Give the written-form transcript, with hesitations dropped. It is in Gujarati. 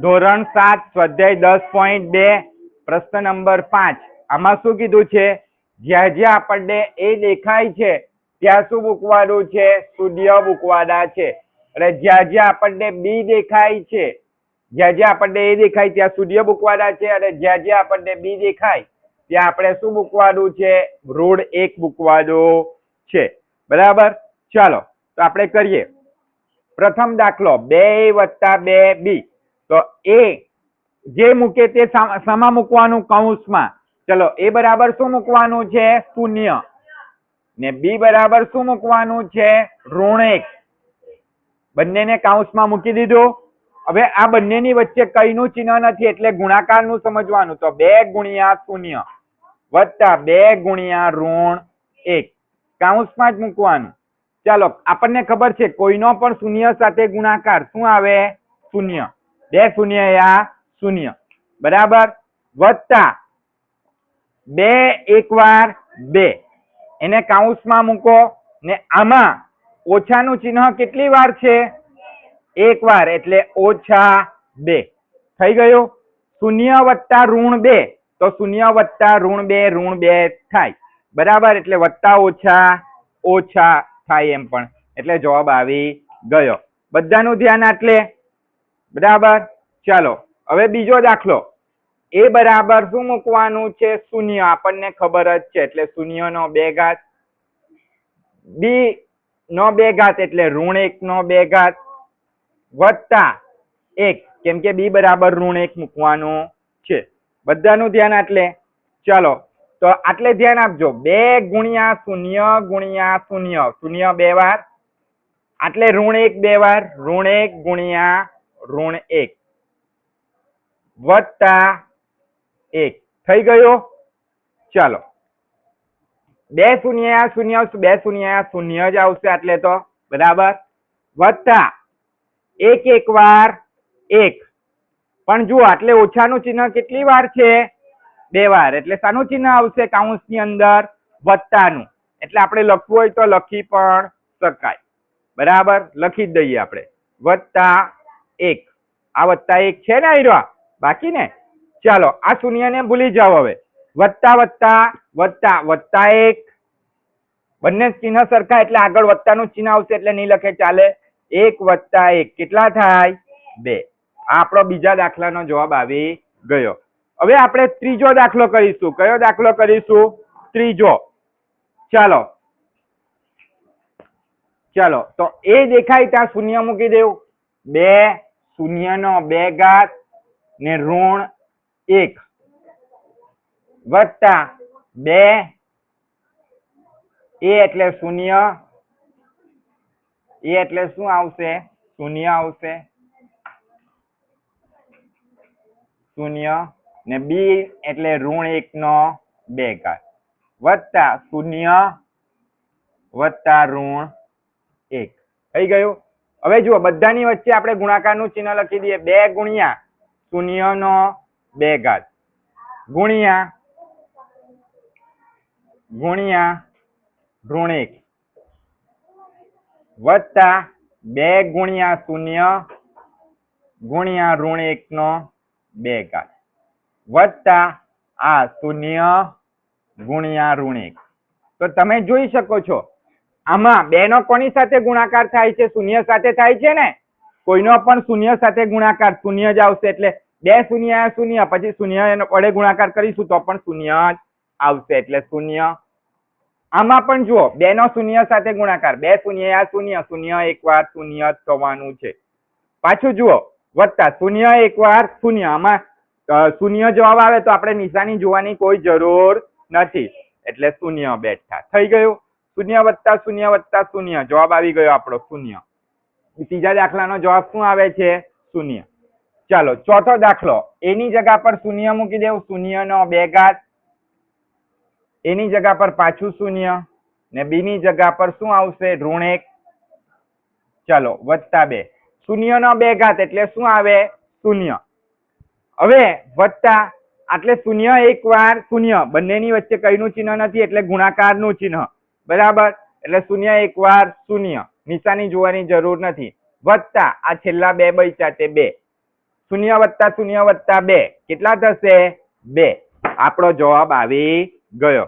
ધોરણ 7 સ્વાધ્યાય 10.2 પ્રશ્ન નંબર 5 આમાં શું કીધું છે? જ્યાં જ્યાં આપણને એ દેખાય છે ત્યાં શું મૂકવાનું છે? શૂન્ય મૂકવાના છે. અને જ્યાં જ્યાં આપણને બી દેખાય છે, જ્યાં જ્યાં આપણને એ દેખાય ત્યાં શૂન્ય મૂકવાના છે. અને જ્યાં જ્યાં આપણને બી દેખાય ત્યાં આપણે શું મૂકવાનું છે? ઋણ 1 મૂકવાનું છે. બરાબર, ચાલો તો આપણે કરીએ. પ્રથમ દાખલો 2a + 2b. તો એ જે મૂકે તે શામાં મૂકવાનું? કૌંસમાં. ચલો, એ બરાબર શું મૂકવાનું છે? શૂન્ય. ને બી બરાબર શું મૂકવાનું છે? ઋણ 1. બંનેને કૌંસમાં મૂકી દીધું. હવે આ બંનેની વચ્ચે કઈનું ચિહ્ન નથી એટલે ગુણાકારનું સમજવાનું. તો 2 × 0 વત્તા 2 × ઋણ 1 કૌંસમાં જ મૂકવાનું. ચાલો, આપણને ખબર છે કોઈનો પણ શૂન્ય સાથે ગુણાકાર શું આવે? શૂન્ય. 2 શૂન્ય શૂન્ય. બરાબર, વત્તા 2 1 વાર 2 એને કૌંસમાં મૂકો. ને આમાં ઓછાનું ચિહ્ન કેટલી વાર છે? 1 વાર, એટલે -2 થઈ ગયું. શૂન્ય વત્તા ઋણ 2 તો શૂન્ય વત્તા ઋણ 2 ઋણ 2 થાય. બરાબર, એટલે વત્તા ઓછા ઓછા થાય એમ પણ, એટલે જવાબ આવી ગયો. બધાનું ધ્યાન આટલે. બરાબર, ચાલો હવે બીજો દાખલો. એ બરાબર શું મૂકવાનું છે? શૂન્ય. આપણને ખબર જ છે એટલે શૂન્ય નો 2 ઘાત. બી નો 2 ઘાત એટલે ઋણ 1 નો 2 ઘાત વત્તા 1, કેમ કે બી બરાબર ઋણ 1 મૂકવાનું છે. બધાનું ધ્યાન આટલે. ચાલો તો આટલે ધ્યાન આપજો. 2 × 0 × 0 શૂન્ય 2 વાર, આટલે ઋણ 1 2 વાર, ઋણ 1 × ઋણ 1 વત્તા 1 થઈ ગયો. ચાલો, 2 શૂન્ય શૂન્ય 2 શૂન્ય શૂન્ય જ આવશે આટલે તો. બરાબર, વત્તા 1 1 વાર 1. પણ જુઓ આટલે ઓછાનું ચિહ્ન કેટલી વાર છે? 2 વાર, એટલે શાનું ચિહ્ન આવશે કૌંસની અંદર? વત્તાનું. એટલે આપણે લખવું હોય તો લખી પણ શકાય. બરાબર, લખી જ દઈએ આપણે. વત્તા 1. આ વત્તા 1 છે ને આયરો બાકી ને? ચાલો આ શૂન્યને ભૂલી જાઓ હવે. વત્તા વત્તા વત્તા વત્તા 1. બંને ચિહ્ન સરખા એટલે આગળ વત્તાનું ચિહ્ન આવશે એટલે નહીં લખે ચાલે. 1 વત્તા 1 કેટલા થાય? 2. આ આપણો બીજા દાખલાનો જવાબ આવી ગયો. હવે આપણે ત્રીજો દાખલો કરીશું. કયો દાખલો કરીશું? ત્રીજો. ચાલો ચાલો તો એ દેખાય ત્યાં શૂન્ય મૂકી દેવું. 2 શૂન્ય નો 2 ઘાત ને ઋણ 1 વત્તા 2 એ એટલે શૂન્ય. એ એટલે શું આવશે? શૂન્ય આવશે. શૂન્ય ને બી એટલે ઋણ 1 નો 2 ઘાત વત્તા શૂન્ય વત્તા ઋણ 1 થઈ ગયું. હવે જુઓ બધાની વચ્ચે આપણે ગુણાકારનું ચિહ્ન લખી દઈએ. 2 × શૂન્ય નો 2 ઘાત ગુણ્યા ઋણ 1 વત્તા 2 × શૂન્ય ગુણ્યા ઋણ 1 નો 2 ઘાત વત્તા આ શૂન્ય ગુણ્યા ઋણ 1. તો તમે જોઈ શકો છો આમાં 2 નો કોની સાથે ગુણાકાર થાય છે? શૂન્ય સાથે થાય છે ને? કોઈનો પણ શૂન્ય સાથે ગુણાકાર શૂન્ય જ આવશે. એટલે 2 શૂન્ય શૂન્ય, પછી શૂન્ય વડે ગુણાકાર કરીશું તો પણ શૂન્ય જ આવશે એટલે શૂન્ય. આમાં પણ જુઓ 2 નો શૂન્ય સાથે ગુણાકાર 2 શૂન્ય શૂન્ય શૂન્ય 1 વાર શૂન્ય જ થવાનું છે. પાછું જુઓ વત્તા શૂન્ય 1 વાર શૂન્ય. આમાં શૂન્ય જવાબ આવે તો આપણે નિશાની જોવાની કોઈ જરૂર નથી એટલે શૂન્ય બેઠા. થઈ ગયું. શૂન્ય વત્તા શૂન્ય જવાબ આવી ગયો આપણો શૂન્ય. ત્રીજા દાખલાનો જવાબ શું આવે છે? શૂન્ય. ચાલો ચોથો દાખલો. એની જગ્યા પર શૂન્ય મૂકી દેવું. શૂન્ય નો 2 ઘાત, એની જગ્યા પર પાછું શૂન્ય ને બી ની જગ્યા પર શું આવશે? ઋણ 1. ચાલો વત્તા 2. શૂન્ય નો 2 ઘાત એટલે શું આવે? શૂન્ય. હવે વત્તા એટલે શૂન્ય 1 વાર શૂન્ય. બંનેની વચ્ચે કઈનું ચિહ્ન નથી એટલે ગુણાકારનું ચિહ્ન. બરાબર, એટલે શૂન્ય 1 વાર શૂન્ય. નિશાની જોવાની જરૂર નથી. વત્તા આ છેલ્લા 2 બચ્યા તે 2. શૂન્ય વત્તા 2 કેટલા થશે? 2. આપણો જવાબ આવી ગયો.